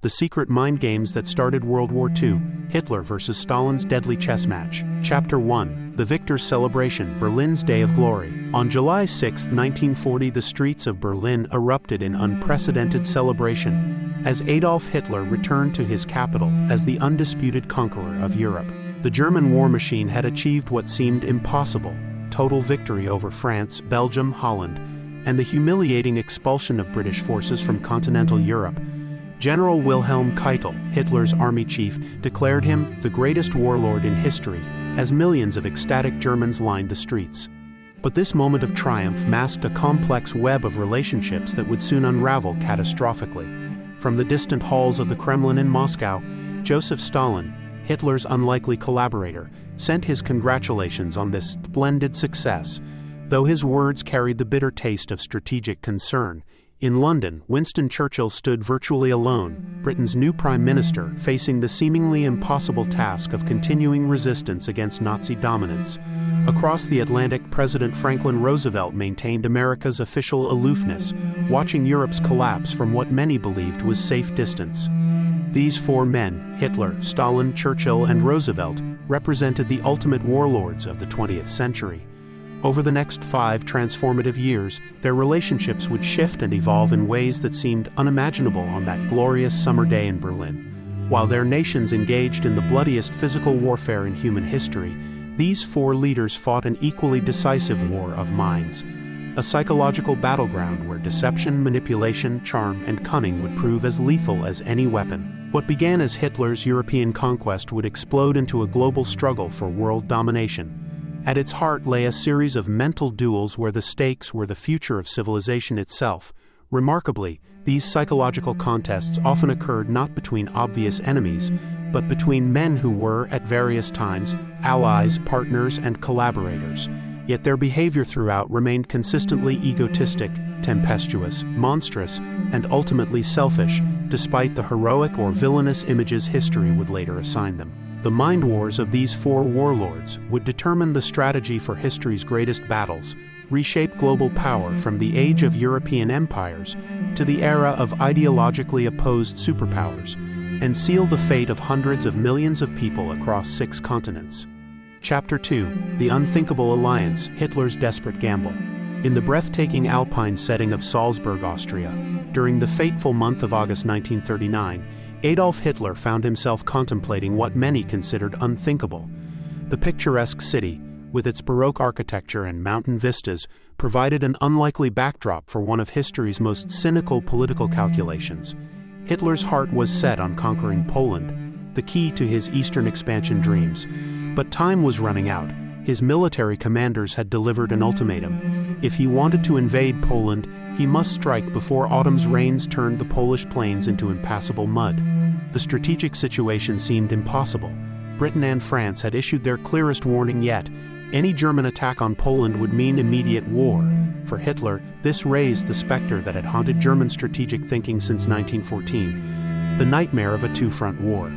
The secret mind games that started World War II, Hitler versus Stalin's deadly chess match. Chapter 1, The Victor's Celebration, Berlin's Day of Glory. On July 6, 1940, the streets of Berlin erupted in unprecedented celebration as Adolf Hitler returned to his capital as the undisputed conqueror of Europe. The German war machine had achieved what seemed impossible: total victory over France, Belgium, Holland, and the humiliating expulsion of British forces from continental Europe. General Wilhelm Keitel, Hitler's army chief, declared him the greatest warlord in history, as millions of ecstatic Germans lined the streets. But this moment of triumph masked a complex web of relationships that would soon unravel catastrophically. From the distant halls of the Kremlin in Moscow, Joseph Stalin, Hitler's unlikely collaborator, sent his congratulations on this splendid success, though his words carried the bitter taste of strategic concern. In London, Winston Churchill stood virtually alone, Britain's new prime minister, facing the seemingly impossible task of continuing resistance against Nazi dominance. Across the Atlantic, President Franklin Roosevelt maintained America's official aloofness, watching Europe's collapse from what many believed was safe distance. These four men, Hitler, Stalin, Churchill, and Roosevelt, represented the ultimate warlords of the 20th century. Over the next 5 transformative years, their relationships would shift and evolve in ways that seemed unimaginable on that glorious summer day in Berlin. While their nations engaged in the bloodiest physical warfare in human history, these four leaders fought an equally decisive war of minds, a psychological battleground where deception, manipulation, charm, and cunning would prove as lethal as any weapon. What began as Hitler's European conquest would explode into a global struggle for world domination. At its heart lay a series of mental duels where the stakes were the future of civilization itself. Remarkably, these psychological contests often occurred not between obvious enemies, but between men who were, at various times, allies, partners, and collaborators. Yet their behavior throughout remained consistently egotistic, tempestuous, monstrous, and ultimately selfish, despite the heroic or villainous images history would later assign them. The mind wars of these four warlords would determine the strategy for history's greatest battles, reshape global power from the age of European empires to the era of ideologically opposed superpowers, and seal the fate of hundreds of millions of people across 6 continents. Chapter 2, The Unthinkable Alliance, Hitler's Desperate Gamble. In the breathtaking alpine setting of Salzburg, Austria, during the fateful month of August 1939, Adolf Hitler found himself contemplating what many considered unthinkable. The picturesque city, with its Baroque architecture and mountain vistas, provided an unlikely backdrop for one of history's most cynical political calculations. Hitler's heart was set on conquering Poland, the key to his eastern expansion dreams. But time was running out. His military commanders had delivered an ultimatum. If he wanted to invade Poland, he must strike before autumn's rains turned the Polish plains into impassable mud. The strategic situation seemed impossible. Britain and France had issued their clearest warning yet. Any German attack on Poland would mean immediate war. For Hitler, this raised the specter that had haunted German strategic thinking since 1914, the nightmare of a two-front war.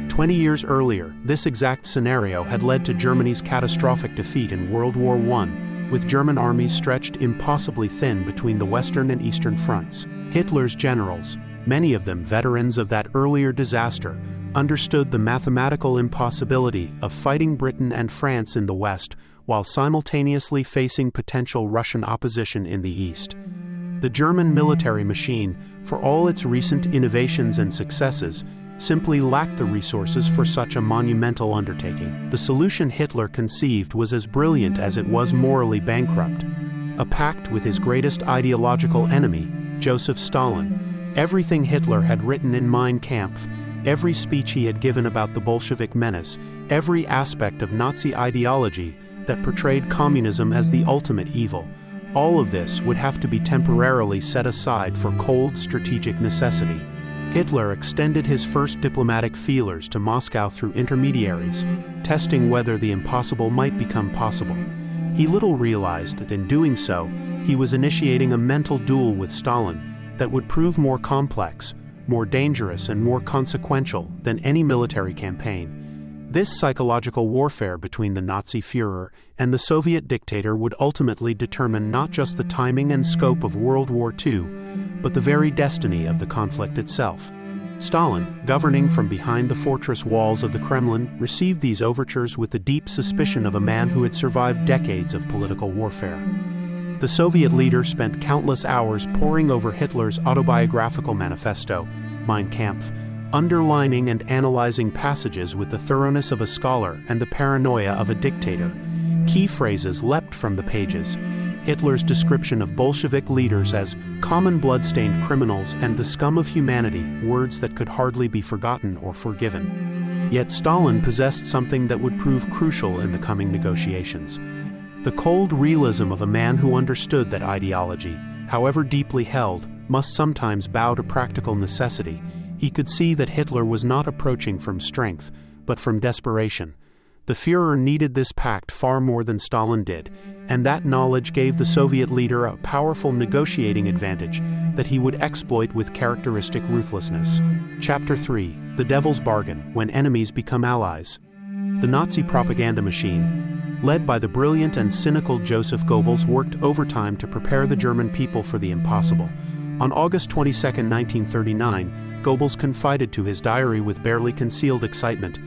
20 years earlier, this exact scenario had led to Germany's catastrophic defeat in World War I, with German armies stretched impossibly thin between the western and eastern fronts. Hitler's generals, many of them veterans of that earlier disaster, understood the mathematical impossibility of fighting Britain and France in the west while simultaneously facing potential Russian opposition in the east. The German military machine, for all its recent innovations and successes, simply lacked the resources for such a monumental undertaking. The solution Hitler conceived was as brilliant as it was morally bankrupt. A pact with his greatest ideological enemy, Joseph Stalin. Everything Hitler had written in Mein Kampf, every speech he had given about the Bolshevik menace, every aspect of Nazi ideology that portrayed communism as the ultimate evil, all of this would have to be temporarily set aside for cold strategic necessity. Hitler extended his first diplomatic feelers to Moscow through intermediaries, testing whether the impossible might become possible. He little realized that in doing so, he was initiating a mental duel with Stalin that would prove more complex, more dangerous, and more consequential than any military campaign. This psychological warfare between the Nazi Führer and the Soviet dictator would ultimately determine not just the timing and scope of World War II, but the very destiny of the conflict itself. Stalin, governing from behind the fortress walls of the Kremlin, received these overtures with the deep suspicion of a man who had survived decades of political warfare. The Soviet leader spent countless hours poring over Hitler's autobiographical manifesto, Mein Kampf, underlining and analyzing passages with the thoroughness of a scholar and the paranoia of a dictator. Key phrases leapt from the pages. Hitler's description of Bolshevik leaders as common blood-stained criminals and the scum of humanity, words that could hardly be forgotten or forgiven. Yet Stalin possessed something that would prove crucial in the coming negotiations. The cold realism of a man who understood that ideology, however deeply held, must sometimes bow to practical necessity. He could see that Hitler was not approaching from strength, but from desperation. The Führer needed this pact far more than Stalin did, and that knowledge gave the Soviet leader a powerful negotiating advantage that he would exploit with characteristic ruthlessness. Chapter 3: The Devil's Bargain, When Enemies Become Allies. The Nazi propaganda machine, led by the brilliant and cynical Joseph Goebbels, worked overtime to prepare the German people for the impossible. On August 22, 1939, Goebbels confided to his diary with barely concealed excitement,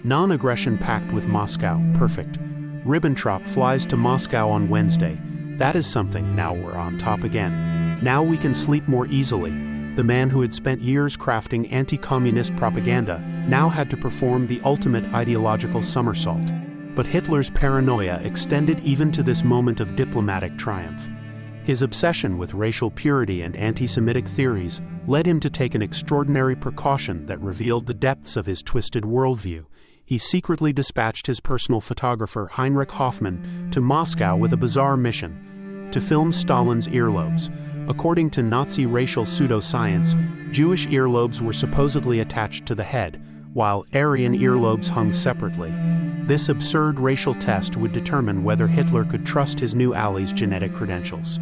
"Non-aggression pact with Moscow, perfect. Ribbentrop flies to Moscow on Wednesday. That is something, now we're on top again. Now we can sleep more easily." The man who had spent years crafting anti-communist propaganda now had to perform the ultimate ideological somersault. But Hitler's paranoia extended even to this moment of diplomatic triumph. His obsession with racial purity and anti-Semitic theories led him to take an extraordinary precaution that revealed the depths of his twisted worldview. He secretly dispatched his personal photographer Heinrich Hoffmann to Moscow with a bizarre mission: to film Stalin's earlobes. According to Nazi racial pseudoscience, Jewish earlobes were supposedly attached to the head, while Aryan earlobes hung separately. This absurd racial test would determine whether Hitler could trust his new ally's genetic credentials.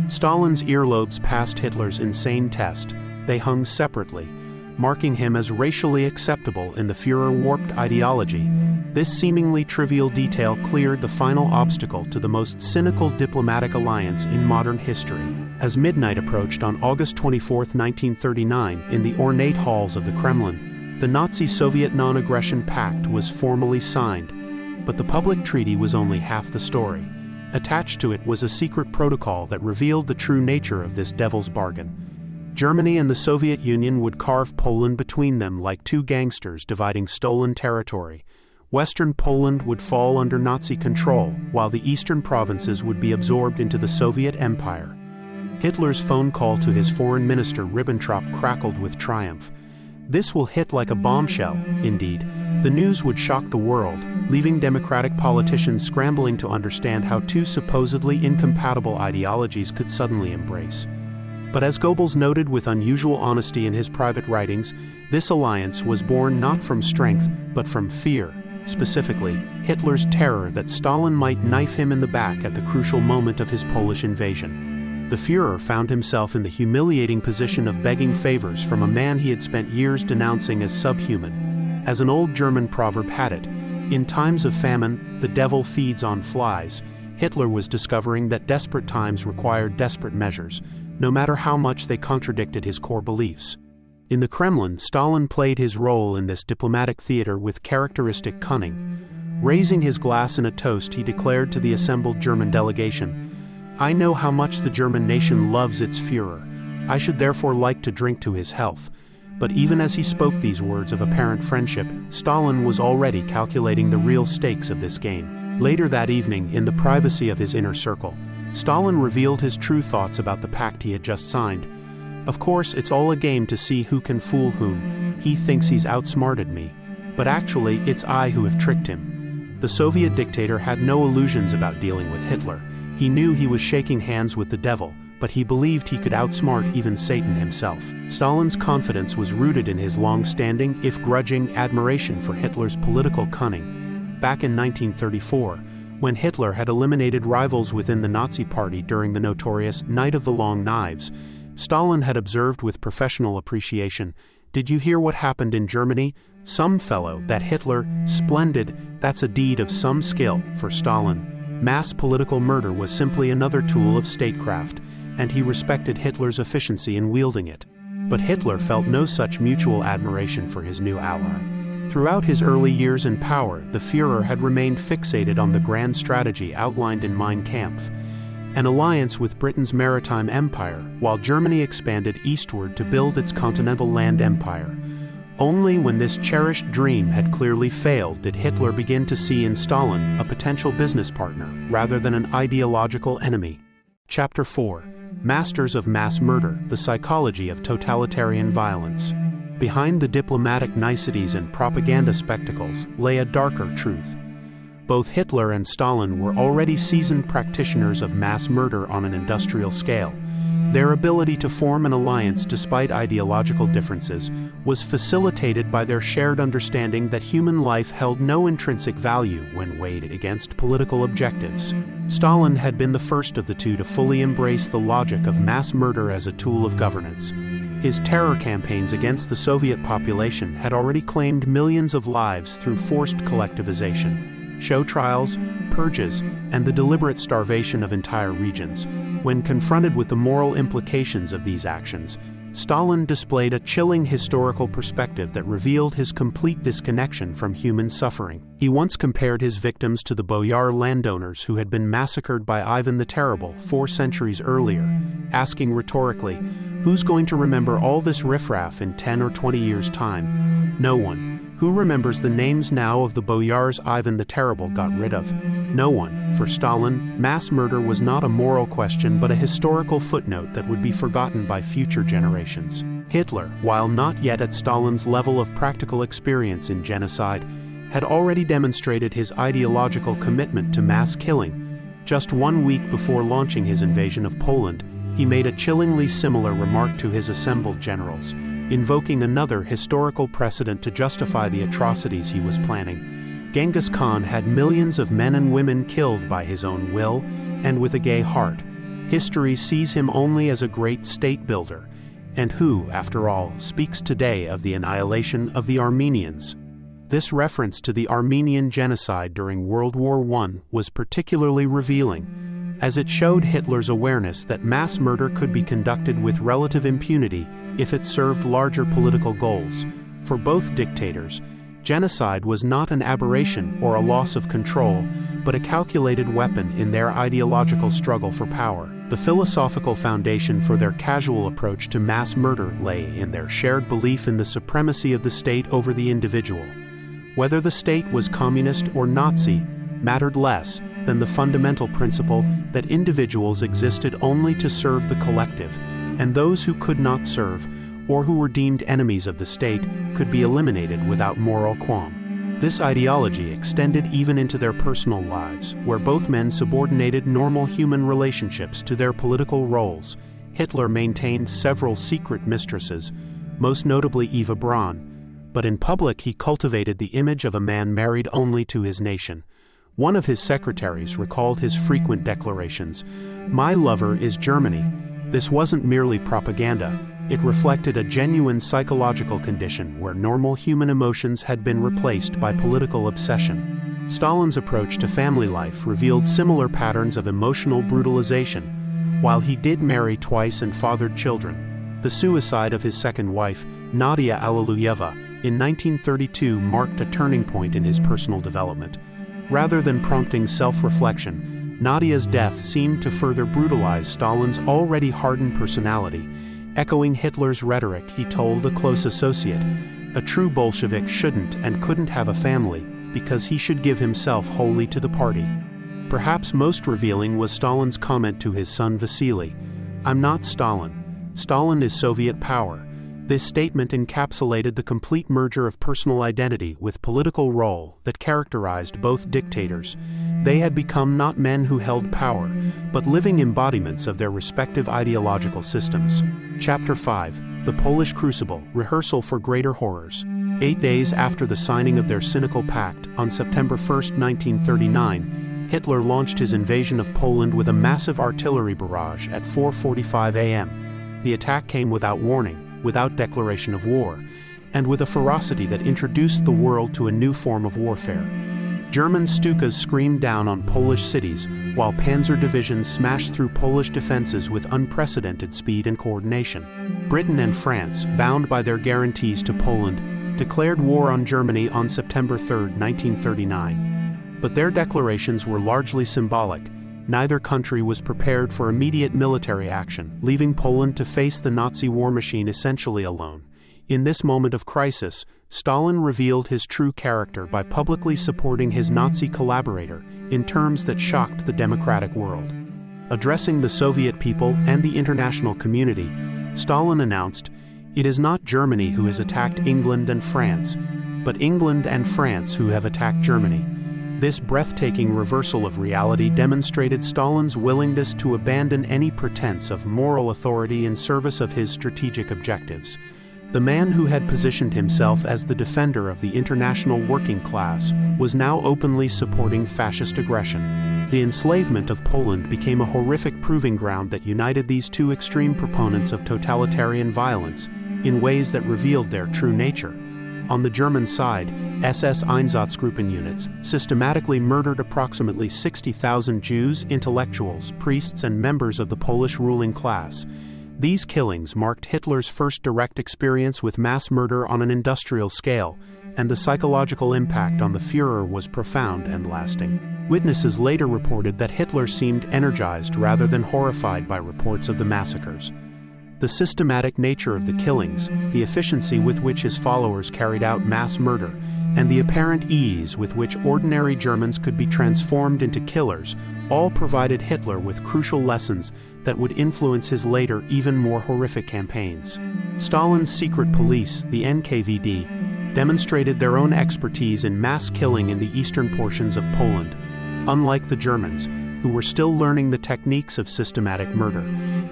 Stalin's earlobes passed Hitler's insane test. They hung separately, marking him as racially acceptable in the Führer-warped ideology. This seemingly trivial detail cleared the final obstacle to the most cynical diplomatic alliance in modern history. As midnight approached on August 24, 1939, in the ornate halls of the Kremlin, the Nazi-Soviet non-aggression pact was formally signed. But the public treaty was only half the story. Attached to it was a secret protocol that revealed the true nature of this devil's bargain. Germany and the Soviet Union would carve Poland between them like two gangsters dividing stolen territory. Western Poland would fall under Nazi control, while the eastern provinces would be absorbed into the Soviet Empire. Hitler's phone call to his foreign minister Ribbentrop crackled with triumph. This will hit like a bombshell, indeed. The news would shock the world, leaving democratic politicians scrambling to understand how two supposedly incompatible ideologies could suddenly embrace. But as Goebbels noted with unusual honesty in his private writings, this alliance was born not from strength, but from fear. Specifically, Hitler's terror that Stalin might knife him in the back at the crucial moment of his Polish invasion. The Führer found himself in the humiliating position of begging favors from a man he had spent years denouncing as subhuman. As an old German proverb had it, in times of famine, the devil feeds on flies. Hitler was discovering that desperate times required desperate measures, no matter how much they contradicted his core beliefs. In the Kremlin, Stalin played his role in this diplomatic theater with characteristic cunning. Raising his glass in a toast, he declared to the assembled German delegation, "I know how much the German nation loves its Führer. I should therefore like to drink to his health." But even as he spoke these words of apparent friendship, Stalin was already calculating the real stakes of this game. Later that evening, in the privacy of his inner circle, Stalin revealed his true thoughts about the pact he had just signed. "Of course, it's all a game to see who can fool whom. He thinks he's outsmarted me. But actually, it's I who have tricked him." The Soviet dictator had no illusions about dealing with Hitler. He knew he was shaking hands with the devil, but he believed he could outsmart even Satan himself. Stalin's confidence was rooted in his long-standing, if grudging, admiration for Hitler's political cunning. Back in 1934, when Hitler had eliminated rivals within the Nazi Party during the notorious Night of the Long Knives, Stalin had observed with professional appreciation, "Did you hear what happened in Germany? Some fellow, that Hitler, splendid, that's a deed of some skill." For Stalin, mass political murder was simply another tool of statecraft, and he respected Hitler's efficiency in wielding it. But Hitler felt no such mutual admiration for his new ally. Throughout his early years in power, the Führer had remained fixated on the grand strategy outlined in Mein Kampf, an alliance with Britain's maritime empire, while Germany expanded eastward to build its continental land empire. Only when this cherished dream had clearly failed did Hitler begin to see in Stalin a potential business partner rather than an ideological enemy. Chapter 4: Masters of Mass Murder: The Psychology of Totalitarian Violence. Behind the diplomatic niceties and propaganda spectacles lay a darker truth. Both Hitler and Stalin were already seasoned practitioners of mass murder on an industrial scale. Their ability to form an alliance despite ideological differences was facilitated by their shared understanding that human life held no intrinsic value when weighed against political objectives. Stalin had been the first of the two to fully embrace the logic of mass murder as a tool of governance. His terror campaigns against the Soviet population had already claimed millions of lives through forced collectivization. Show trials, purges, and the deliberate starvation of entire regions. When confronted with the moral implications of these actions, Stalin displayed a chilling historical perspective that revealed his complete disconnection from human suffering. He once compared his victims to the boyar landowners who had been massacred by Ivan the Terrible 4 centuries earlier, asking rhetorically, "Who's going to remember all this riffraff in 10 or 20 years' time? No one. Who remembers the names now of the boyars Ivan the Terrible got rid of? No one." For Stalin, mass murder was not a moral question but a historical footnote that would be forgotten by future generations. Hitler, while not yet at Stalin's level of practical experience in genocide, had already demonstrated his ideological commitment to mass killing. Just 1 week before launching his invasion of Poland, he made a chillingly similar remark to his assembled generals, invoking another historical precedent to justify the atrocities he was planning. Genghis Khan had millions of men and women killed by his own will and with a gay heart. History sees him only as a great state builder, and who, after all, speaks today of the annihilation of the Armenians. This reference to the Armenian genocide during World War I was particularly revealing, as it showed Hitler's awareness that mass murder could be conducted with relative impunity if it served larger political goals. For both dictators, genocide was not an aberration or a loss of control, but a calculated weapon in their ideological struggle for power. The philosophical foundation for their casual approach to mass murder lay in their shared belief in the supremacy of the state over the individual. Whether the state was communist or Nazi mattered less than the fundamental principle that individuals existed only to serve the collective, and those who could not serve, or who were deemed enemies of the state, could be eliminated without moral qualm. This ideology extended even into their personal lives, where both men subordinated normal human relationships to their political roles. Hitler maintained several secret mistresses, most notably Eva Braun, but in public he cultivated the image of a man married only to his nation. One of his secretaries recalled his frequent declarations, "My lover is Germany." This wasn't merely propaganda, it reflected a genuine psychological condition where normal human emotions had been replaced by political obsession. Stalin's approach to family life revealed similar patterns of emotional brutalization. While he did marry twice and fathered children, the suicide of his second wife, Nadia Alliluyeva, in 1932 marked a turning point in his personal development. Rather than prompting self-reflection, Nadia's death seemed to further brutalize Stalin's already hardened personality. Echoing Hitler's rhetoric, he told a close associate, "A true Bolshevik shouldn't and couldn't have a family, because he should give himself wholly to the party." Perhaps most revealing was Stalin's comment to his son Vasily, "I'm not Stalin. Stalin is Soviet power." This statement encapsulated the complete merger of personal identity with political role that characterized both dictators. They had become not men who held power, but living embodiments of their respective ideological systems. Chapter 5: The Polish Crucible: Rehearsal for Greater Horrors. 8 days after the signing of their cynical pact, on September 1, 1939, Hitler launched his invasion of Poland with a massive artillery barrage at 4:45 a.m. The attack came without warning, without declaration of war, and with a ferocity that introduced the world to a new form of warfare. German Stukas screamed down on Polish cities, while panzer divisions smashed through Polish defenses with unprecedented speed and coordination. Britain and France, bound by their guarantees to Poland, declared war on Germany on September 3, 1939. But their declarations were largely symbolic. Neither country was prepared for immediate military action, leaving Poland to face the Nazi war machine essentially alone. In this moment of crisis, Stalin revealed his true character by publicly supporting his Nazi collaborator in terms that shocked the democratic world. Addressing the Soviet people and the international community, Stalin announced, "It is not Germany who has attacked England and France, but England and France who have attacked Germany." This breathtaking reversal of reality demonstrated Stalin's willingness to abandon any pretense of moral authority in service of his strategic objectives. The man who had positioned himself as the defender of the international working class was now openly supporting fascist aggression. The enslavement of Poland became a horrific proving ground that united these two extreme proponents of totalitarian violence in ways that revealed their true nature. On the German side, SS Einsatzgruppen units systematically murdered approximately 60,000 Jews, intellectuals, priests, and members of the Polish ruling class. These killings marked Hitler's first direct experience with mass murder on an industrial scale, and the psychological impact on the Führer was profound and lasting. Witnesses later reported that Hitler seemed energized rather than horrified by reports of the massacres. The systematic nature of the killings, the efficiency with which his followers carried out mass murder, and the apparent ease with which ordinary Germans could be transformed into killers, all provided Hitler with crucial lessons that would influence his later, even more horrific campaigns. Stalin's secret police, the NKVD, demonstrated their own expertise in mass killing in the eastern portions of Poland, unlike the Germans, who were still learning the techniques of systematic murder.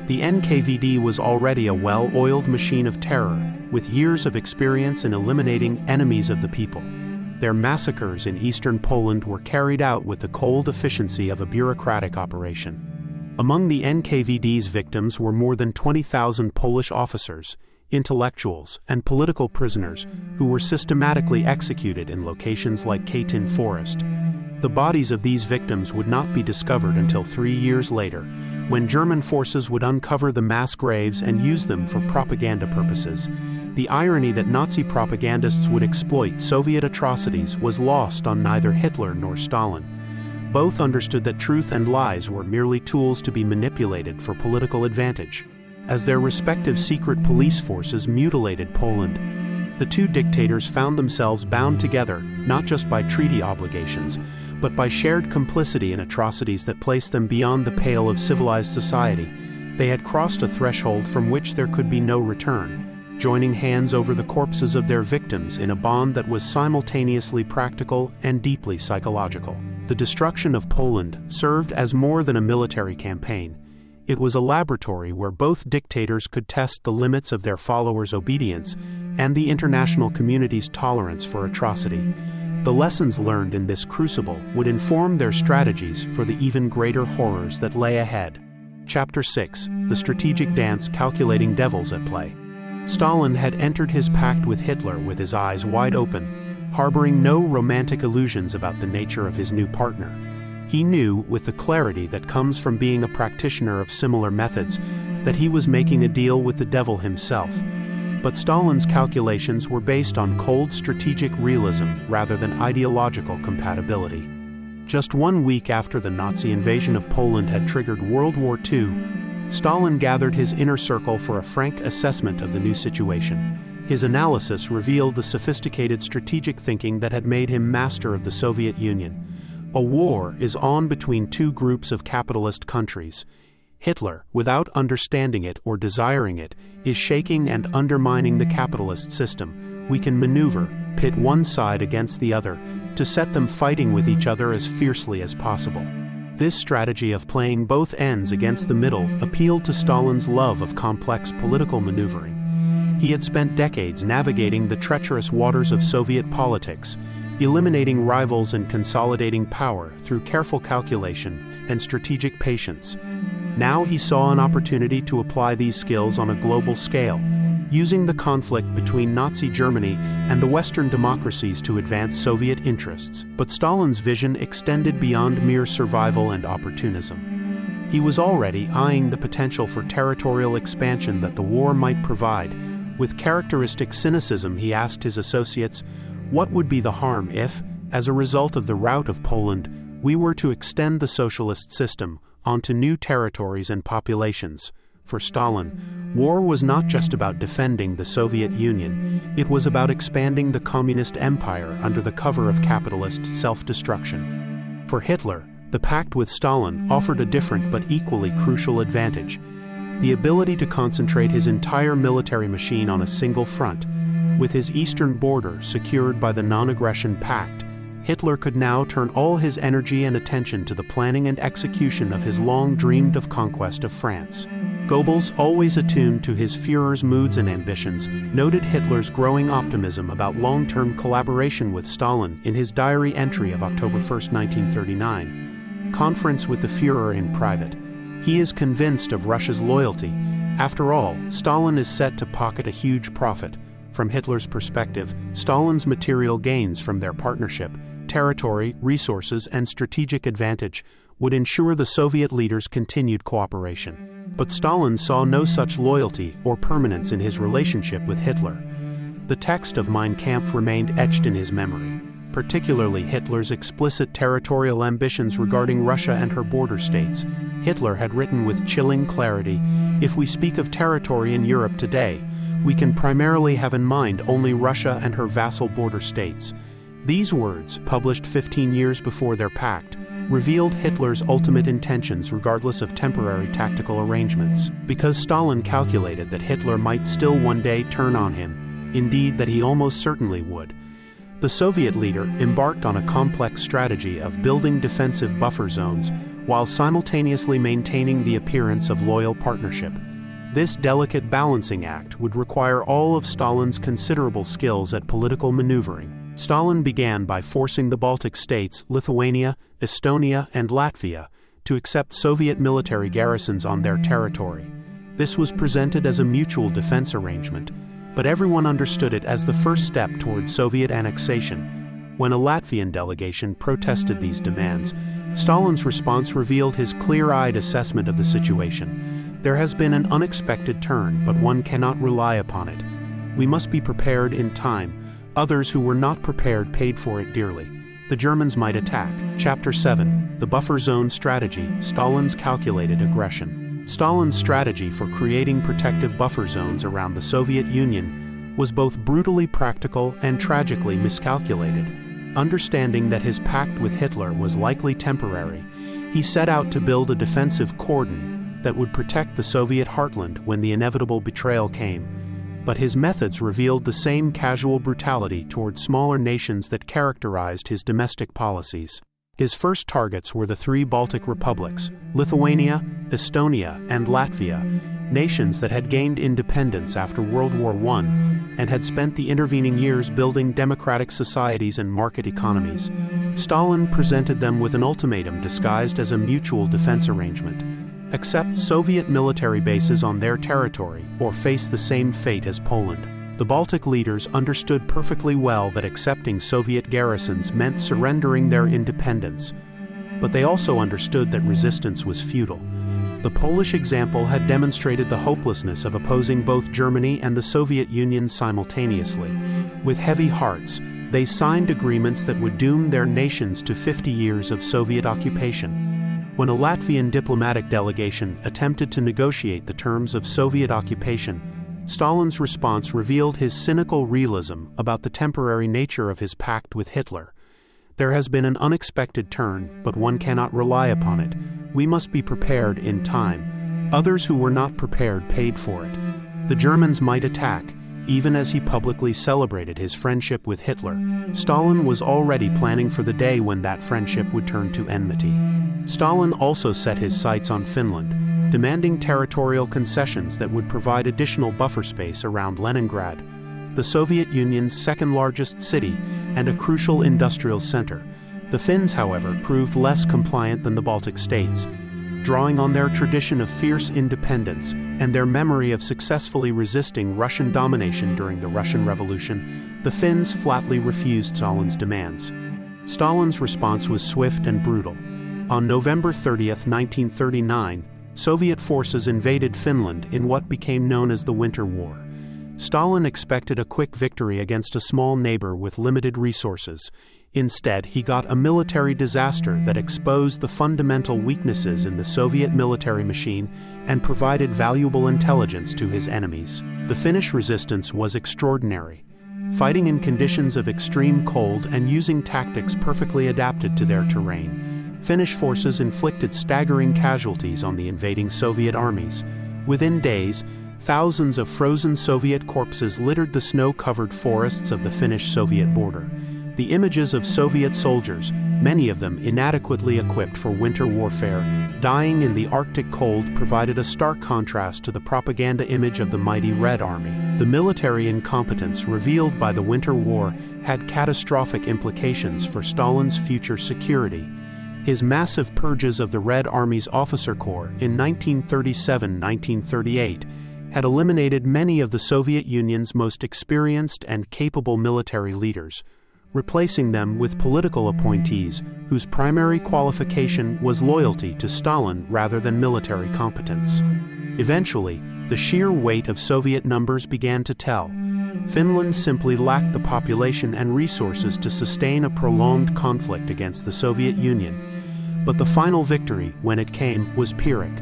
The NKVD was already a well-oiled machine of terror, with years of experience in eliminating enemies of the people. Their massacres in eastern Poland were carried out with the cold efficiency of a bureaucratic operation. Among the NKVD's victims were more than 20,000 Polish officers, intellectuals, and political prisoners who were systematically executed in locations like Katyn Forest. The bodies of these victims would not be discovered until 3 years later, when German forces would uncover the mass graves and use them for propaganda purposes. The irony that Nazi propagandists would exploit Soviet atrocities was lost on neither Hitler nor Stalin. Both understood that truth and lies were merely tools to be manipulated for political advantage. As their respective secret police forces mutilated Poland, the two dictators found themselves bound together not just by treaty obligations, but by shared complicity in atrocities that placed them beyond the pale of civilized society. They had crossed a threshold from which there could be no return, joining hands over the corpses of their victims in a bond that was simultaneously practical and deeply psychological. The destruction of Poland served as more than a military campaign. It was a laboratory where both dictators could test the limits of their followers' obedience and the international community's tolerance for atrocity. The lessons learned in this crucible would inform their strategies for the even greater horrors that lay ahead. Chapter 6: The Strategic Dance Calculating Devils at Play. Stalin had entered his pact with Hitler with his eyes wide open, harboring no romantic illusions about the nature of his new partner. He knew, with the clarity that comes from being a practitioner of similar methods, that he was making a deal with the devil himself. But Stalin's calculations were based on cold strategic realism rather than ideological compatibility. Just 1 week after the Nazi invasion of Poland had triggered World War II, Stalin gathered his inner circle for a frank assessment of the new situation. His analysis revealed the sophisticated strategic thinking that had made him master of the Soviet Union. A war is on between two groups of capitalist countries. Hitler, without understanding it or desiring it, is shaking and undermining the capitalist system. We can maneuver, pit one side against the other, to set them fighting with each other as fiercely as possible. This strategy of playing both ends against the middle appealed to Stalin's love of complex political maneuvering. He had spent decades navigating the treacherous waters of Soviet politics, eliminating rivals and consolidating power through careful calculation and strategic patience. Now he saw an opportunity to apply these skills on a global scale, using the conflict between Nazi Germany and the Western democracies to advance Soviet interests. But Stalin's vision extended beyond mere survival and opportunism. He was already eyeing the potential for territorial expansion that the war might provide. With characteristic cynicism, he asked his associates, what would be the harm if, as a result of the rout of Poland, we were to extend the socialist system onto new territories and populations? For Stalin, war was not just about defending the Soviet Union, it was about expanding the communist empire under the cover of capitalist self-destruction. For Hitler, the pact with Stalin offered a different but equally crucial advantage: the ability to concentrate his entire military machine on a single front. With his eastern border secured by the non-aggression pact, Hitler could now turn all his energy and attention to the planning and execution of his long-dreamed-of conquest of France. Goebbels, always attuned to his Führer's moods and ambitions, noted Hitler's growing optimism about long-term collaboration with Stalin in his diary entry of October 1, 1939. Conference with the Führer in private. He is convinced of Russia's loyalty. After all, Stalin is set to pocket a huge profit. From Hitler's perspective, Stalin's material gains from their partnership, territory, resources, and strategic advantage would ensure the Soviet leaders' continued cooperation. But Stalin saw no such loyalty or permanence in his relationship with Hitler. The text of Mein Kampf remained etched in his memory, particularly Hitler's explicit territorial ambitions regarding Russia and her border states. Hitler had written with chilling clarity, "If we speak of territory in Europe today, we can primarily have in mind only Russia and her vassal border states." These words, published 15 years before their pact, revealed Hitler's ultimate intentions regardless of temporary tactical arrangements. Because Stalin calculated that Hitler might still one day turn on him, indeed that he almost certainly would, the Soviet leader embarked on a complex strategy of building defensive buffer zones while simultaneously maintaining the appearance of loyal partnership. This delicate balancing act would require all of Stalin's considerable skills at political maneuvering. Stalin began by forcing the Baltic states, Lithuania, Estonia, and Latvia, to accept Soviet military garrisons on their territory. This was presented as a mutual defense arrangement, but everyone understood it as the first step toward Soviet annexation. When a Latvian delegation protested these demands, Stalin's response revealed his clear-eyed assessment of the situation. There has been an unexpected turn, but one cannot rely upon it. We must be prepared in time. Others who were not prepared paid for it dearly. The Germans might attack. Chapter 7. The Buffer Zone Strategy, Stalin's Calculated Aggression. Stalin's strategy for creating protective buffer zones around the Soviet Union was both brutally practical and tragically miscalculated. Understanding that his pact with Hitler was likely temporary, he set out to build a defensive cordon that would protect the Soviet heartland when the inevitable betrayal came. But his methods revealed the same casual brutality toward smaller nations that characterized his domestic policies. His first targets were the three Baltic republics, Lithuania, Estonia, and Latvia, nations that had gained independence after World War I and had spent the intervening years building democratic societies and market economies. Stalin presented them with an ultimatum disguised as a mutual defense arrangement: accept Soviet military bases on their territory or face the same fate as Poland. The Baltic leaders understood perfectly well that accepting Soviet garrisons meant surrendering their independence, but they also understood that resistance was futile. The Polish example had demonstrated the hopelessness of opposing both Germany and the Soviet Union simultaneously. With heavy hearts, they signed agreements that would doom their nations to 50 years of Soviet occupation. When a Latvian diplomatic delegation attempted to negotiate the terms of Soviet occupation, Stalin's response revealed his cynical realism about the temporary nature of his pact with Hitler. There has been an unexpected turn, but one cannot rely upon it. We must be prepared in time. Others who were not prepared paid for it. The Germans might attack, even as he publicly celebrated his friendship with Hitler. Stalin was already planning for the day when that friendship would turn to enmity. Stalin also set his sights on Finland, demanding territorial concessions that would provide additional buffer space around Leningrad, the Soviet Union's second-largest city and a crucial industrial center. The Finns, however, proved less compliant than the Baltic states. drawing on their tradition of fierce independence and their memory of successfully resisting Russian domination during the Russian Revolution, the Finns flatly refused Stalin's demands. Stalin's response was swift and brutal. On November 30, 1939, Soviet forces invaded Finland in what became known as the Winter War. Stalin expected a quick victory against a small neighbor with limited resources. Instead, he got a military disaster that exposed the fundamental weaknesses in the Soviet military machine and provided valuable intelligence to his enemies. The Finnish resistance was extraordinary. Fighting in conditions of extreme cold and using tactics perfectly adapted to their terrain, Finnish forces inflicted staggering casualties on the invading Soviet armies. Within days, thousands of frozen Soviet corpses littered the snow-covered forests of the Finnish-Soviet border. The images of Soviet soldiers, many of them inadequately equipped for winter warfare, dying in the Arctic cold provided a stark contrast to the propaganda image of the mighty Red Army. The military incompetence revealed by the Winter War had catastrophic implications for Stalin's future security. His massive purges of the Red Army's officer corps in 1937-1938 had eliminated many of the Soviet Union's most experienced and capable military leaders, replacing them with political appointees whose primary qualification was loyalty to Stalin rather than military competence. Eventually, the sheer weight of Soviet numbers began to tell. Finland simply lacked the population and resources to sustain a prolonged conflict against the Soviet Union. But the final victory, when it came, was Pyrrhic.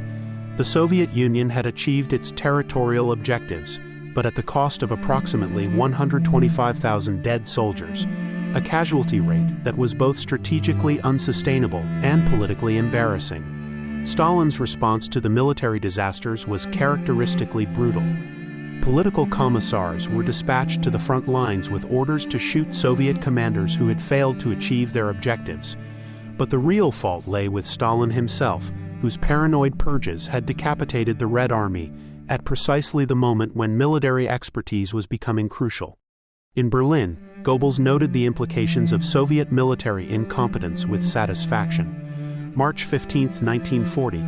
The Soviet Union had achieved its territorial objectives, but at the cost of approximately 125,000 dead soldiers, a casualty rate that was both strategically unsustainable and politically embarrassing. Stalin's response to the military disasters was characteristically brutal. Political commissars were dispatched to the front lines with orders to shoot Soviet commanders who had failed to achieve their objectives. But the real fault lay with Stalin himself, whose paranoid purges had decapitated the Red Army at precisely the moment when military expertise was becoming crucial. In Berlin, Goebbels noted the implications of Soviet military incompetence with satisfaction. March 15, 1940,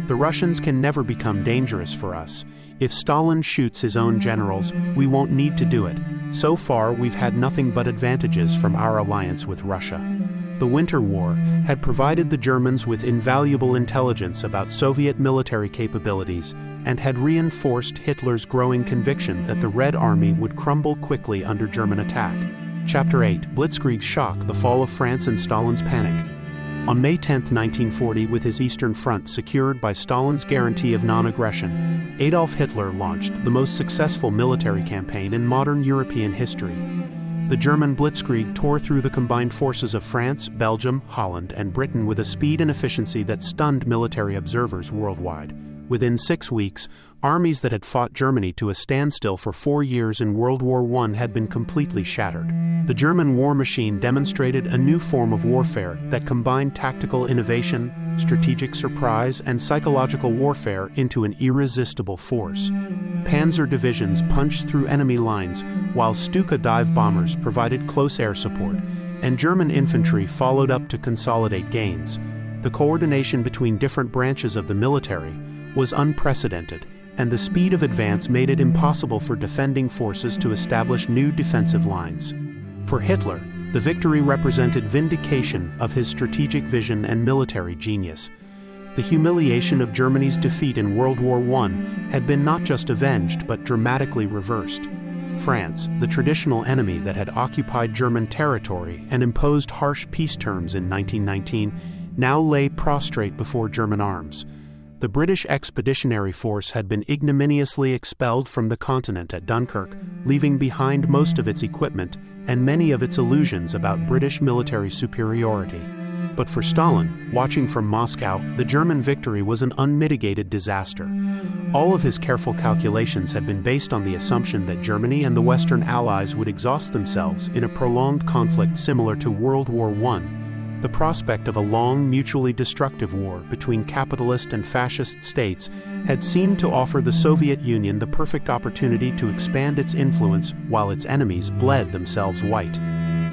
"The Russians can never become dangerous for us. If Stalin shoots his own generals, we won't need to do it. So far, we've had nothing but advantages from our alliance with Russia." The Winter War had provided the Germans with invaluable intelligence about Soviet military capabilities and had reinforced Hitler's growing conviction that the Red Army would crumble quickly under German attack. Chapter 8: Blitzkrieg's Shock, the Fall of France and Stalin's Panic. On May 10, 1940, with his Eastern Front secured by Stalin's guarantee of non-aggression, Adolf Hitler launched the most successful military campaign in modern European history. The German Blitzkrieg tore through the combined forces of France, Belgium, Holland, and Britain with a speed and efficiency that stunned military observers worldwide. Within 6 weeks, armies that had fought Germany to a standstill for 4 years in World War I had been completely shattered. The German war machine demonstrated a new form of warfare that combined tactical innovation, strategic surprise, and psychological warfare into an irresistible force. Panzer divisions punched through enemy lines, while Stuka dive bombers provided close air support, and German infantry followed up to consolidate gains. The coordination between different branches of the military was unprecedented, and the speed of advance made it impossible for defending forces to establish new defensive lines. For Hitler, the victory represented vindication of his strategic vision and military genius. The humiliation of Germany's defeat in World War I had been not just avenged but dramatically reversed. France, the traditional enemy that had occupied German territory and imposed harsh peace terms in 1919, now lay prostrate before German arms. The British Expeditionary Force had been ignominiously expelled from the continent at Dunkirk, leaving behind most of its equipment and many of its illusions about British military superiority. But for Stalin, watching from Moscow, the German victory was an unmitigated disaster. All of his careful calculations had been based on the assumption that Germany and the Western Allies would exhaust themselves in a prolonged conflict similar to World War I. The prospect of a long, mutually destructive war between capitalist and fascist states had seemed to offer the Soviet Union the perfect opportunity to expand its influence while its enemies bled themselves white.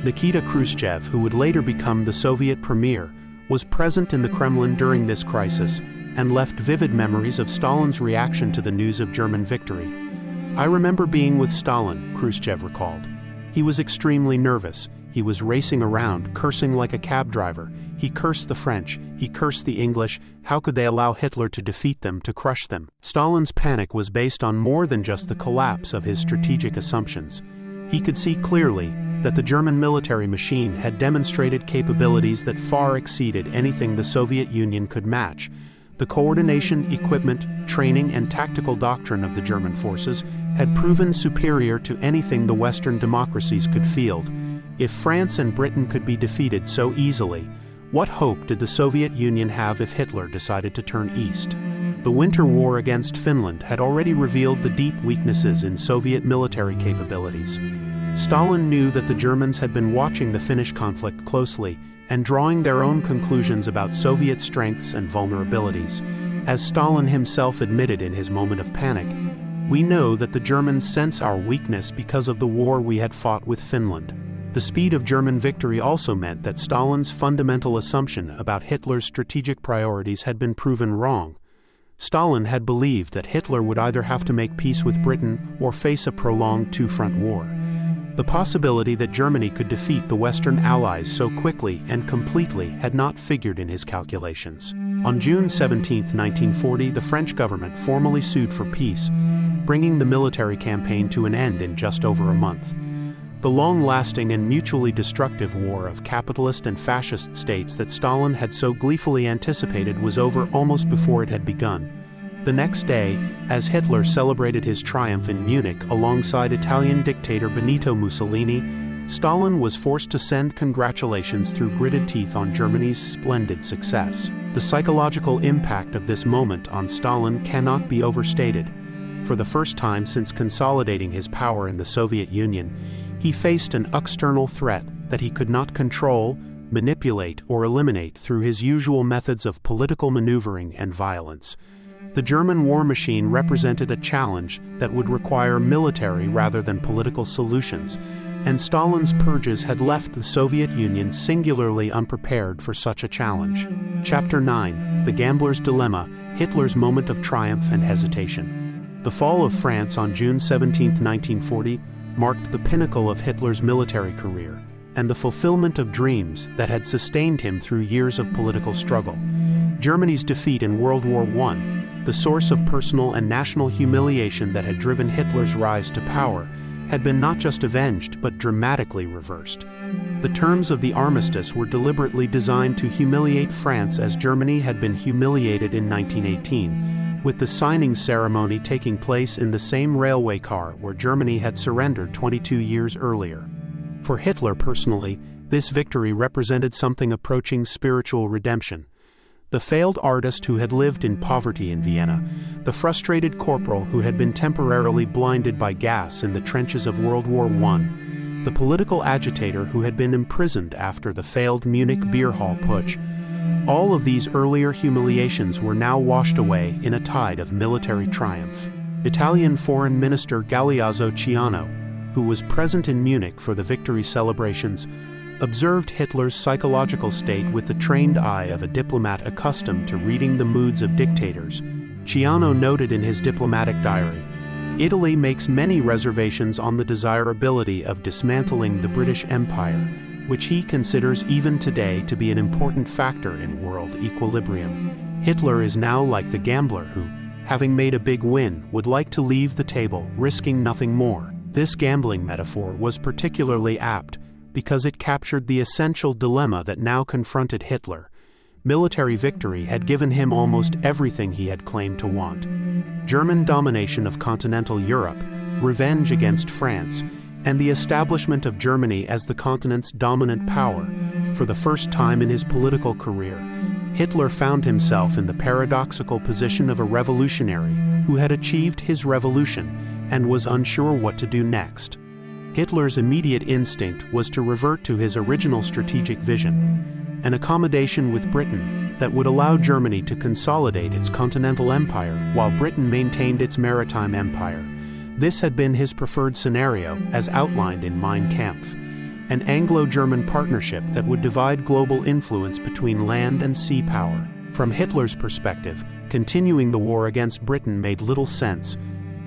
Nikita Khrushchev, who would later become the Soviet premier, was present in the Kremlin during this crisis, and left vivid memories of Stalin's reaction to the news of German victory. "I remember being with Stalin," Khrushchev recalled. "He was extremely nervous. He was racing around, cursing like a cab driver. He cursed the French, he cursed the English. How could they allow Hitler to defeat them, to crush them?" Stalin's panic was based on more than just the collapse of his strategic assumptions. He could see clearly that the German military machine had demonstrated capabilities that far exceeded anything the Soviet Union could match. The coordination, equipment, training, and tactical doctrine of the German forces had proven superior to anything the Western democracies could field. If France and Britain could be defeated so easily, what hope did the Soviet Union have if Hitler decided to turn east? The Winter War against Finland had already revealed the deep weaknesses in Soviet military capabilities. Stalin knew that the Germans had been watching the Finnish conflict closely and drawing their own conclusions about Soviet strengths and vulnerabilities. As Stalin himself admitted in his moment of panic, "We know that the Germans sense our weakness because of the war we had fought with Finland." The speed of German victory also meant that Stalin's fundamental assumption about Hitler's strategic priorities had been proven wrong. Stalin had believed that Hitler would either have to make peace with Britain or face a prolonged two-front war. The possibility that Germany could defeat the Western Allies so quickly and completely had not figured in his calculations. On June 17, 1940, the French government formally sued for peace, bringing the military campaign to an end in just over a month. The long-lasting and mutually destructive war of capitalist and fascist states that Stalin had so gleefully anticipated was over almost before it had begun. The next day, as Hitler celebrated his triumph in Munich alongside Italian dictator Benito Mussolini, Stalin was forced to send congratulations through gritted teeth on Germany's splendid success. The psychological impact of this moment on Stalin cannot be overstated. For the first time since consolidating his power in the Soviet Union, he faced an external threat that he could not control, manipulate, or eliminate through his usual methods of political maneuvering and violence. The German war machine represented a challenge that would require military rather than political solutions, and Stalin's purges had left the Soviet Union singularly unprepared for such a challenge. Chapter 9: The Gambler's Dilemma, Hitler's Moment of Triumph and Hesitation. The fall of France on June 17, 1940, marked the pinnacle of Hitler's military career and the fulfillment of dreams that had sustained him through years of political struggle. Germany's defeat in World War I, the source of personal and national humiliation that had driven Hitler's rise to power, had been not just avenged but dramatically reversed. The terms of the armistice were deliberately designed to humiliate France as Germany had been humiliated in 1918, with the signing ceremony taking place in the same railway car where Germany had surrendered 22 years earlier. For Hitler personally, this victory represented something approaching spiritual redemption. The failed artist who had lived in poverty in Vienna, the frustrated corporal who had been temporarily blinded by gas in the trenches of World War I, the political agitator who had been imprisoned after the failed Munich beer hall putsch, all of these earlier humiliations were now washed away in a tide of military triumph. Italian Foreign Minister Galeazzo Ciano, who was present in Munich for the victory celebrations, observed Hitler's psychological state with the trained eye of a diplomat accustomed to reading the moods of dictators. Ciano noted in his diplomatic diary, "Italy makes many reservations on the desirability of dismantling the British Empire, which he considers even today to be an important factor in world equilibrium. Hitler is now like the gambler who, having made a big win, would like to leave the table, risking nothing more." This gambling metaphor was particularly apt because it captured the essential dilemma that now confronted Hitler. Military victory had given him almost everything he had claimed to want: German domination of continental Europe, revenge against France, and the establishment of Germany as the continent's dominant power. For the first time in his political career, Hitler found himself in the paradoxical position of a revolutionary who had achieved his revolution and was unsure what to do next. Hitler's immediate instinct was to revert to his original strategic vision, an accommodation with Britain that would allow Germany to consolidate its continental empire while Britain maintained its maritime empire. This had been his preferred scenario, as outlined in Mein Kampf, an Anglo-German partnership that would divide global influence between land and sea power. From Hitler's perspective, Continuing the war against Britain made little sense.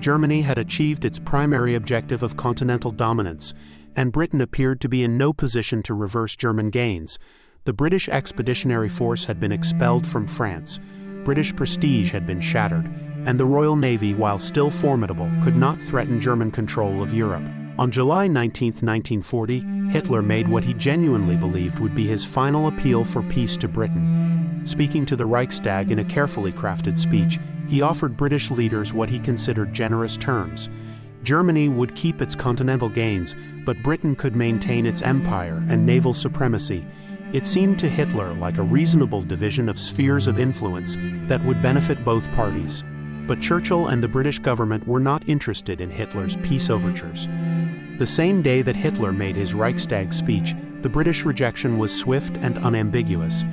Germany had achieved its primary objective of continental dominance, and Britain appeared to be in no position to reverse German gains. The British Expeditionary Force had been expelled from France. British prestige had been shattered, and the Royal Navy, while still formidable, could not threaten German control of Europe. On July 19, 1940, Hitler made what he genuinely believed would be his final appeal for peace to Britain. Speaking to the Reichstag in a carefully crafted speech, he offered British leaders what he considered generous terms. Germany would keep its continental gains, but Britain could maintain its empire and naval supremacy. It seemed to Hitler like a reasonable division of spheres of influence that would benefit both parties. But Churchill and the British government were not interested in Hitler's peace overtures. The same day that Hitler made his Reichstag speech, the British rejection was swift and unambiguous.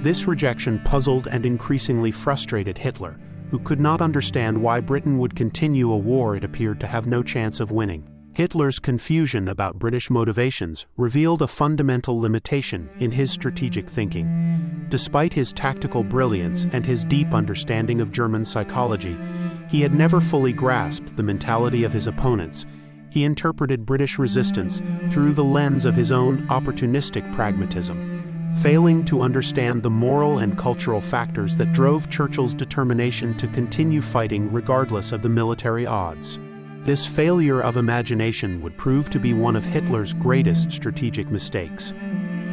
This rejection puzzled and increasingly frustrated Hitler, who could not understand why Britain would continue a war it appeared to have no chance of winning. Hitler's confusion about British motivations revealed a fundamental limitation in his strategic thinking. Despite his tactical brilliance and his deep understanding of German psychology, he had never fully grasped the mentality of his opponents. He interpreted British resistance through the lens of his own opportunistic pragmatism, failing to understand the moral and cultural factors that drove Churchill's determination to continue fighting regardless of the military odds. This failure of imagination would prove to be one of Hitler's greatest strategic mistakes.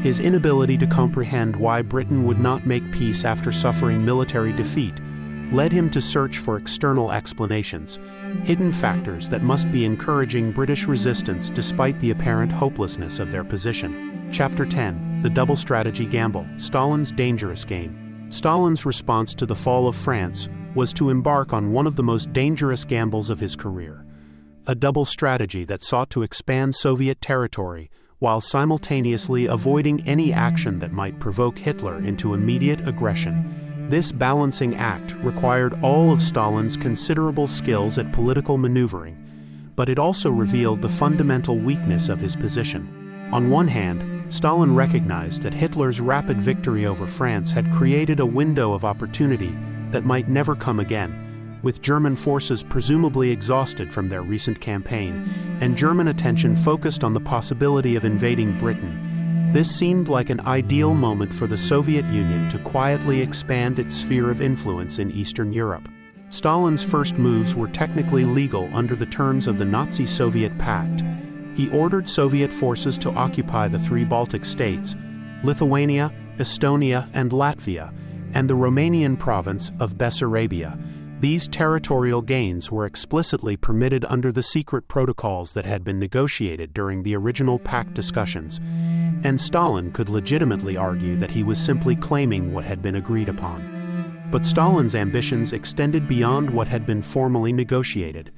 His inability to comprehend why Britain would not make peace after suffering military defeat led him to search for external explanations, hidden factors that must be encouraging British resistance despite the apparent hopelessness of their position. Chapter 10: The Double Strategy Gamble, Stalin's Dangerous Game. Stalin's response to the fall of France was to embark on one of the most dangerous gambles of his career. A double strategy that sought to expand Soviet territory while simultaneously avoiding any action that might provoke Hitler into immediate aggression. This balancing act required all of Stalin's considerable skills at political maneuvering, but it also revealed the fundamental weakness of his position. On one hand, Stalin recognized that Hitler's rapid victory over France had created a window of opportunity that might never come again, with German forces presumably exhausted from their recent campaign, and German attention focused on the possibility of invading Britain. This seemed like an ideal moment for the Soviet Union to quietly expand its sphere of influence in Eastern Europe. Stalin's first moves were technically legal under the terms of the Nazi-Soviet Pact. He ordered Soviet forces to occupy the three Baltic states, Lithuania, Estonia, and Latvia, and the Romanian province of Bessarabia. These territorial gains were explicitly permitted under the secret protocols that had been negotiated during the original pact discussions, and Stalin could legitimately argue that he was simply claiming what had been agreed upon. But Stalin's ambitions extended beyond what had been formally negotiated.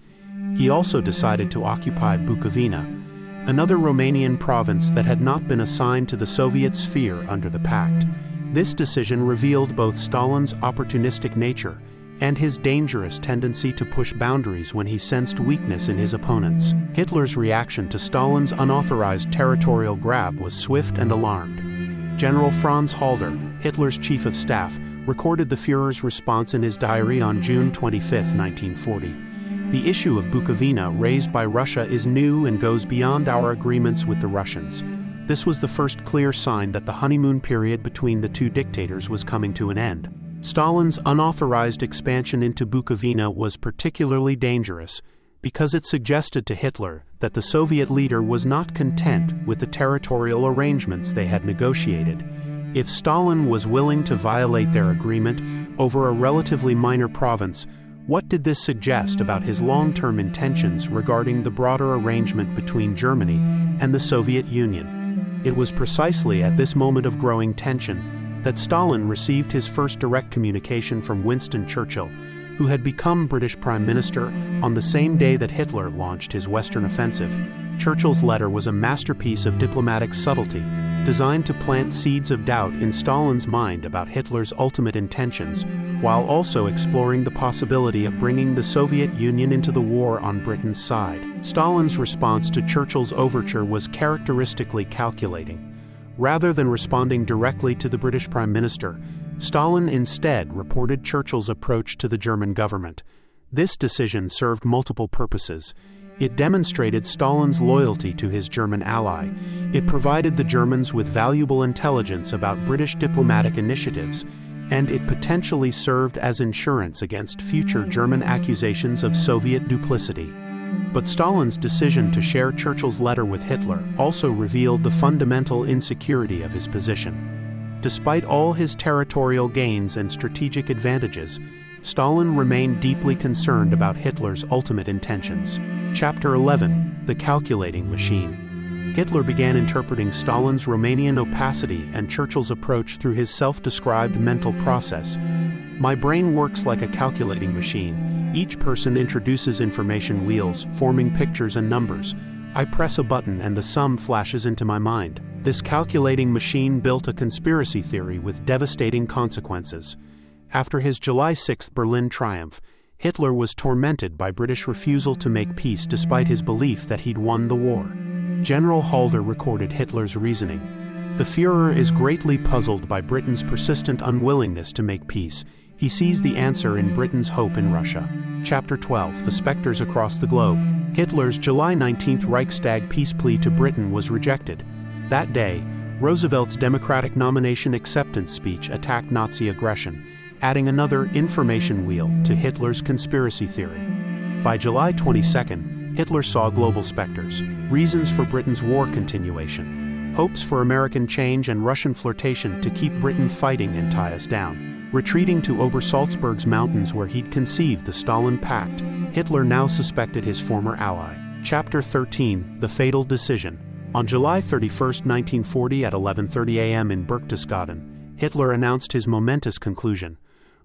He also decided to occupy Bukovina, another Romanian province that had not been assigned to the Soviet sphere under the pact. This decision revealed both Stalin's opportunistic nature and his dangerous tendency to push boundaries when he sensed weakness in his opponents. Hitler's reaction to Stalin's unauthorized territorial grab was swift and alarmed. General Franz Halder, Hitler's chief of staff, recorded the Führer's response in his diary on June 25, 1940. The issue of Bukovina raised by Russia is new and goes beyond our agreements with the Russians. This was the first clear sign that the honeymoon period between the two dictators was coming to an end. Stalin's unauthorized expansion into Bukovina was particularly dangerous because it suggested to Hitler that the Soviet leader was not content with the territorial arrangements they had negotiated. If Stalin was willing to violate their agreement over a relatively minor province, what did this suggest about his long-term intentions regarding the broader arrangement between Germany and the Soviet Union? It was precisely at this moment of growing tension that Stalin received his first direct communication from Winston Churchill, who had become British Prime Minister on the same day that Hitler launched his Western offensive. Churchill's letter was a masterpiece of diplomatic subtlety, designed to plant seeds of doubt in Stalin's mind about Hitler's ultimate intentions, while also exploring the possibility of bringing the Soviet Union into the war on Britain's side. Stalin's response to Churchill's overture was characteristically calculating. Rather than responding directly to the British Prime Minister, Stalin instead reported Churchill's approach to the German government. This decision served multiple purposes. It demonstrated Stalin's loyalty to his German ally. It provided the Germans with valuable intelligence about British diplomatic initiatives, and it potentially served as insurance against future German accusations of Soviet duplicity. But Stalin's decision to share Churchill's letter with Hitler also revealed the fundamental insecurity of his position. Despite all his territorial gains and strategic advantages, Stalin remained deeply concerned about Hitler's ultimate intentions. Chapter 11: The Calculating Machine. Hitler began interpreting Stalin's Romanian opacity and Churchill's approach through his self-described mental process. "My brain works like a calculating machine. Each person introduces information wheels, forming pictures and numbers. I press a button and the sum flashes into my mind." This calculating machine built a conspiracy theory with devastating consequences. After his July 6 Berlin triumph, Hitler was tormented by British refusal to make peace despite his belief that he'd won the war. General Halder recorded Hitler's reasoning. "The Führer is greatly puzzled by Britain's persistent unwillingness to make peace. He sees the answer in Britain's hope in Russia." Chapter 12: The Spectres Across the Globe. Hitler's July 19 Reichstag peace plea to Britain was rejected. That day, Roosevelt's Democratic nomination acceptance speech attacked Nazi aggression, adding another information wheel to Hitler's conspiracy theory. By July 22, Hitler saw global specters: reasons for Britain's war continuation, hopes for American change, and Russian flirtation to keep Britain fighting and tie us down. Retreating to Obersalzberg's mountains where he'd conceived the Stalin Pact, Hitler now suspected his former ally. Chapter 13: The Fatal Decision. On July 31, 1940 at 11:30 a.m. in Berchtesgaden, Hitler announced his momentous conclusion.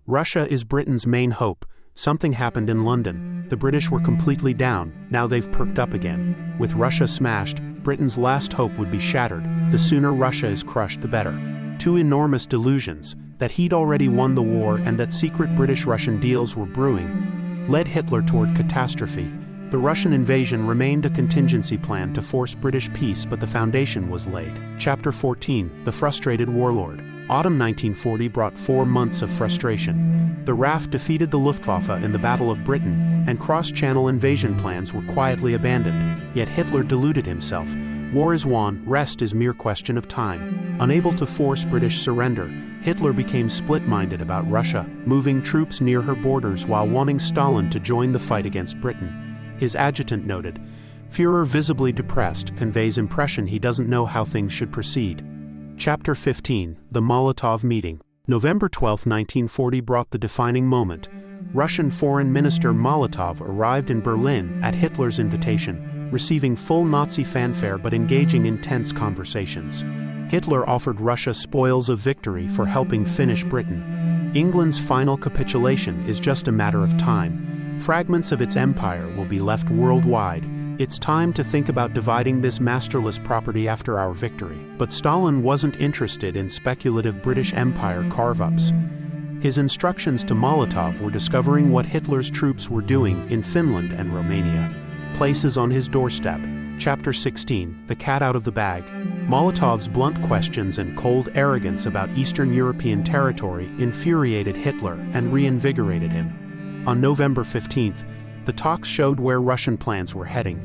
"Russia is Britain's main hope. Something happened in London. The British were completely down. Now they've perked up again. With Russia smashed, Britain's last hope would be shattered. The sooner Russia is crushed, the better." Two enormous delusions, that he'd already won the war and that secret British-Russian deals were brewing, led Hitler toward catastrophe. The Russian invasion remained a contingency plan to force British peace, but the foundation was laid. Chapter 14: The Frustrated Warlord. Autumn 1940 brought 4 months of frustration. The RAF defeated the Luftwaffe in the Battle of Britain, and cross-channel invasion plans were quietly abandoned. Yet Hitler deluded himself. War is won, rest is mere question of time. Unable to force British surrender, Hitler became split-minded about Russia, moving troops near her borders while wanting Stalin to join the fight against Britain. His adjutant noted, "Führer, visibly depressed, conveys impression he doesn't know how things should proceed." Chapter 15: The Molotov Meeting. November 12, 1940 brought the defining moment. Russian Foreign Minister Molotov arrived in Berlin at Hitler's invitation, receiving full Nazi fanfare but engaging in tense conversations. Hitler offered Russia spoils of victory for helping finish Britain. England's final capitulation is just a matter of time. Fragments of its empire will be left worldwide. It's time to think about dividing this masterless property after our victory. But Stalin wasn't interested in speculative British Empire carve-ups. His instructions to Molotov were discovering what Hitler's troops were doing in Finland and Romania. Places on his doorstep. Chapter 16: The Cat Out of the Bag. Molotov's blunt questions and cold arrogance about Eastern European territory infuriated Hitler and reinvigorated him. On November 15th, the talks showed where Russian plans were heading.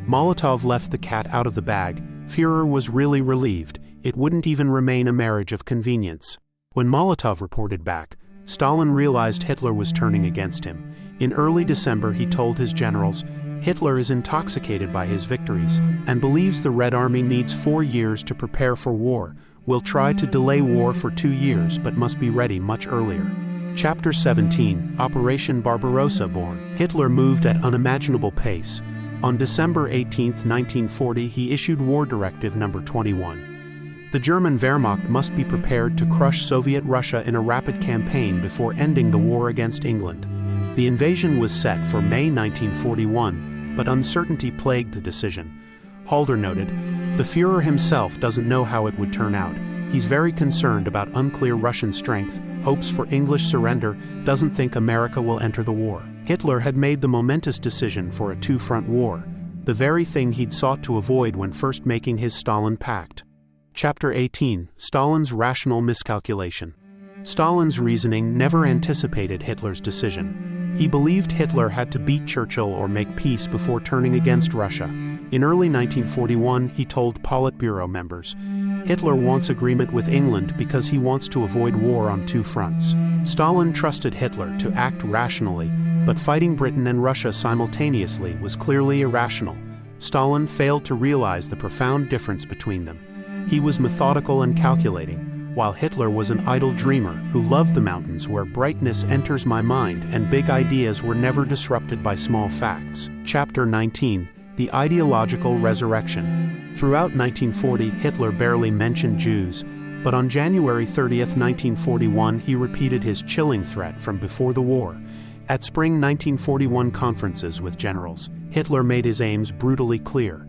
Molotov left the cat out of the bag. Führer was really relieved. It wouldn't even remain a marriage of convenience. When Molotov reported back, Stalin realized Hitler was turning against him. In early December, he told his generals, "Hitler is intoxicated by his victories and believes the Red Army needs 4 years to prepare for war. We'll try to delay war for 2 years but must be ready much earlier." Chapter 17: Operation Barbarossa born. Hitler moved at unimaginable pace. On December 18, 1940, he issued War Directive No. 21. The German Wehrmacht must be prepared to crush Soviet Russia in a rapid campaign before ending the war against England. The invasion was set for May 1941, but uncertainty plagued the decision. Halder noted, "The Führer himself doesn't know how it would turn out. He's very concerned about unclear Russian strength, hopes for English surrender, doesn't think America will enter the war." Hitler had made the momentous decision for a two-front war, the very thing he'd sought to avoid when first making his Stalin Pact. Chapter 18: Stalin's Rational Miscalculation. Stalin's reasoning never anticipated Hitler's decision. He believed Hitler had to beat Churchill or make peace before turning against Russia. In early 1941, he told Politburo members, "Hitler wants agreement with England because he wants to avoid war on two fronts." Stalin trusted Hitler to act rationally, but fighting Britain and Russia simultaneously was clearly irrational. Stalin failed to realize the profound difference between them. He was methodical and calculating, while Hitler was an idle dreamer who loved the mountains where brightness enters my mind and big ideas were never disrupted by small facts. Chapter 19. The Ideological Resurrection. Throughout 1940, Hitler barely mentioned Jews, but on January 30, 1941, he repeated his chilling threat from before the war. At spring 1941 conferences with generals, Hitler made his aims brutally clear.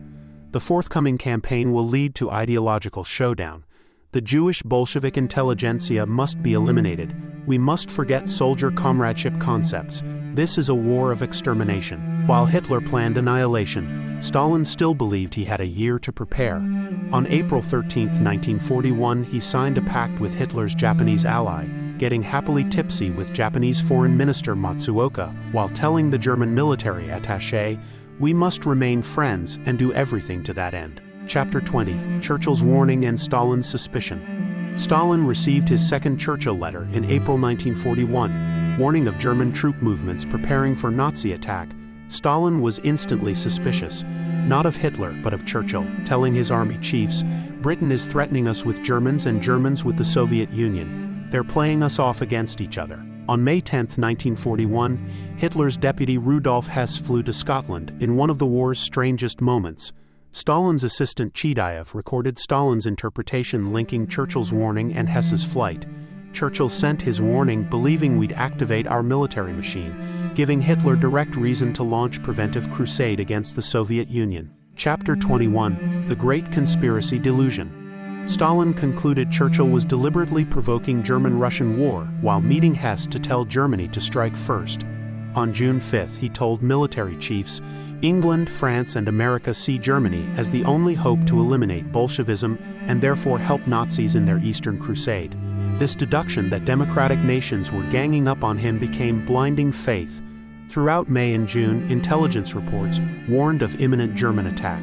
The forthcoming campaign will lead to ideological showdown. The Jewish Bolshevik intelligentsia must be eliminated. We must forget soldier comradeship concepts. This is a war of extermination. While Hitler planned annihilation, Stalin still believed he had a year to prepare. On April 13, 1941, he signed a pact with Hitler's Japanese ally, getting happily tipsy with Japanese Foreign Minister Matsuoka while telling the German military attaché, "We must remain friends and do everything to that end." Chapter 20. Churchill's Warning and Stalin's Suspicion. Stalin received his second Churchill letter in April 1941, warning of German troop movements preparing for Nazi attack. Stalin was instantly suspicious, not of Hitler but of Churchill, telling his army chiefs, "Britain is threatening us with Germans and Germans with the Soviet Union. They're playing us off against each other." On May 10, 1941, Hitler's deputy Rudolf Hess flew to Scotland in one of the war's strangest moments. Stalin's assistant Chidayev recorded Stalin's interpretation linking Churchill's warning and Hess's flight. Churchill sent his warning believing we'd activate our military machine, giving Hitler direct reason to launch preventive crusade against the Soviet Union. Chapter 21. The Great Conspiracy Delusion. Stalin concluded Churchill was deliberately provoking German-Russian war while meeting Hess to tell Germany to strike first. On June 5, he told military chiefs, "England, France, and America see Germany as the only hope to eliminate Bolshevism and therefore help Nazis in their Eastern Crusade." This deduction that democratic nations were ganging up on him became blinding faith. Throughout May and June, intelligence reports warned of imminent German attack.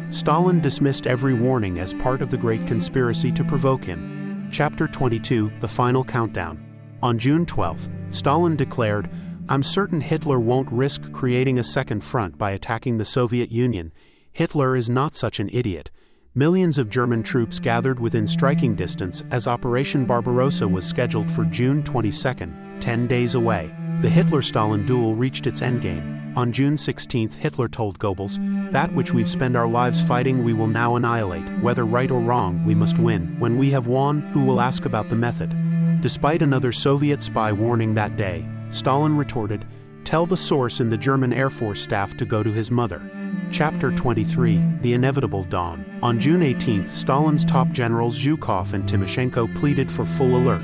Stalin dismissed every warning as part of the Great Conspiracy to provoke him. Chapter 22. The Final Countdown. On June 12, Stalin declared, "I'm certain Hitler won't risk creating a second front by attacking the Soviet Union. Hitler is not such an idiot." Millions of German troops gathered within striking distance as Operation Barbarossa was scheduled for June 22, 10 days away. The Hitler-Stalin duel reached its endgame. On June 16, Hitler told Goebbels, "That which we've spent our lives fighting we will now annihilate. Whether right or wrong, we must win. When we have won, who will ask about the method?" Despite another Soviet spy warning that day, Stalin retorted, "Tell the source in the German Air Force staff to go to his mother." Chapter 23. The Inevitable Dawn. On June 18, Stalin's top generals Zhukov and Timoshenko pleaded for full alert.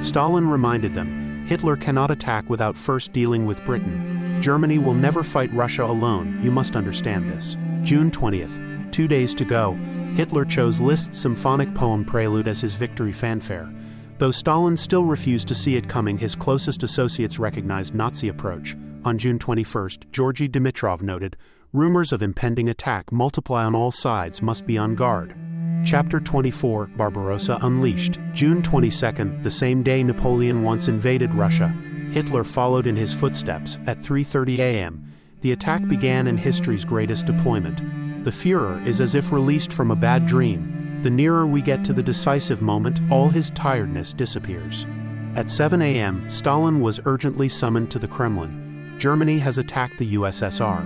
Stalin reminded them, "Hitler cannot attack without first dealing with Britain. Germany will never fight Russia alone, you must understand this." June 20. 2 days to go, Hitler chose Liszt's symphonic poem Prelude as his victory fanfare. Though Stalin still refused to see it coming, his closest associates recognized Nazi approach. On June 21, Georgy Dimitrov noted, "Rumors of impending attack multiply on all sides, must be on guard." Chapter 24. Barbarossa Unleashed. June 22, the same day Napoleon once invaded Russia, Hitler followed in his footsteps. At 3:30 a.m., the attack began in history's greatest deployment. The Führer is as if released from a bad dream. The nearer we get to the decisive moment, all his tiredness disappears. At 7 a.m., Stalin was urgently summoned to the Kremlin. "Germany has attacked the USSR.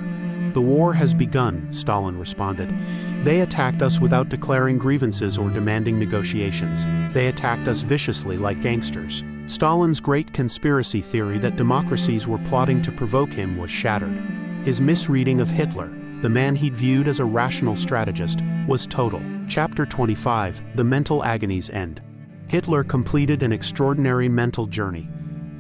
The war has begun," Stalin responded. "They attacked us without declaring grievances or demanding negotiations. They attacked us viciously like gangsters." Stalin's great conspiracy theory that democracies were plotting to provoke him was shattered. His misreading of Hitler, the man he'd viewed as a rational strategist, was total. Chapter 25. The Mental Agonies End. Hitler completed an extraordinary mental journey.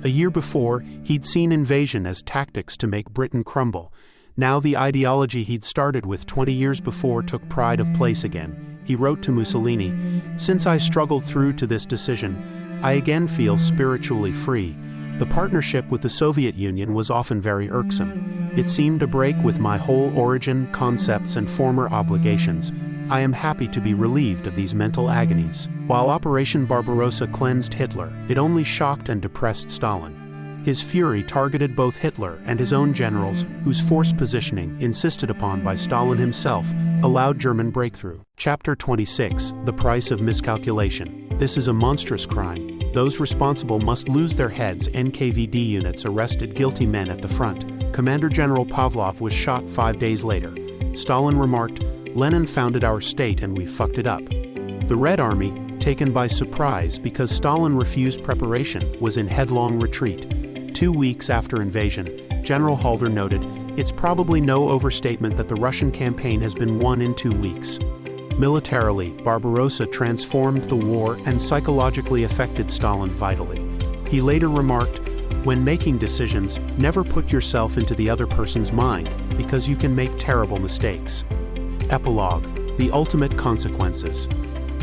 A year before, he'd seen invasion as tactics to make Britain crumble. Now the ideology he'd started with 20 years before took pride of place again. He wrote to Mussolini, "Since I struggled through to this decision, I again feel spiritually free. The partnership with the Soviet Union was often very irksome. It seemed to break with my whole origin, concepts, and former obligations. I am happy to be relieved of these mental agonies. While Operation Barbarossa cleansed Hitler, it only shocked and depressed Stalin. His fury targeted both Hitler and his own generals, whose force positioning, insisted upon by Stalin himself, allowed German breakthrough. Chapter 26: The Price of Miscalculation. This is a monstrous crime. Those responsible must lose their heads. NKVD units arrested guilty men at the front. Commander General Pavlov was shot 5 days later. Stalin remarked, "Lenin founded our state and we fucked it up." The Red Army, taken by surprise because Stalin refused preparation, was in headlong retreat. 2 weeks after invasion, General Halder noted, "It's probably no overstatement that the Russian campaign has been won in 2 weeks." Militarily, Barbarossa transformed the war and psychologically affected Stalin vitally. He later remarked, "When making decisions, never put yourself into the other person's mind, because you can make terrible mistakes." Epilogue: The ultimate consequences.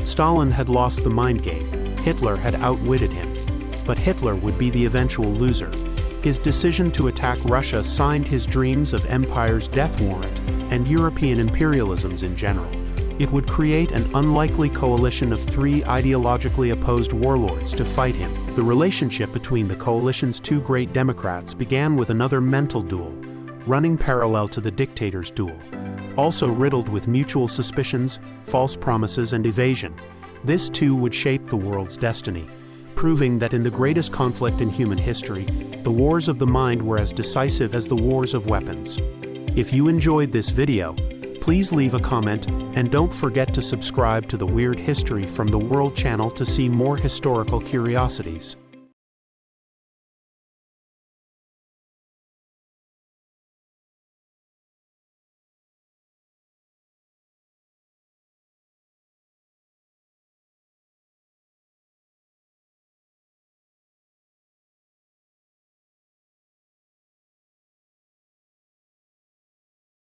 Stalin had lost the mind game. Hitler had outwitted him. But Hitler would be the eventual loser. His decision to attack Russia signed his dreams of empire's death warrant and European imperialisms in general. It would create an unlikely coalition of 3 ideologically opposed warlords to fight him. The relationship between the coalition's 2 great democrats began with another mental duel, running parallel to the dictators' duel, also riddled with mutual suspicions, false promises, and evasion. This too would shape the world's destiny, proving that in the greatest conflict in human history, the wars of the mind were as decisive as the wars of weapons. If you enjoyed this video, please leave a comment and don't forget to subscribe to the Weird History from the World channel to see more historical curiosities.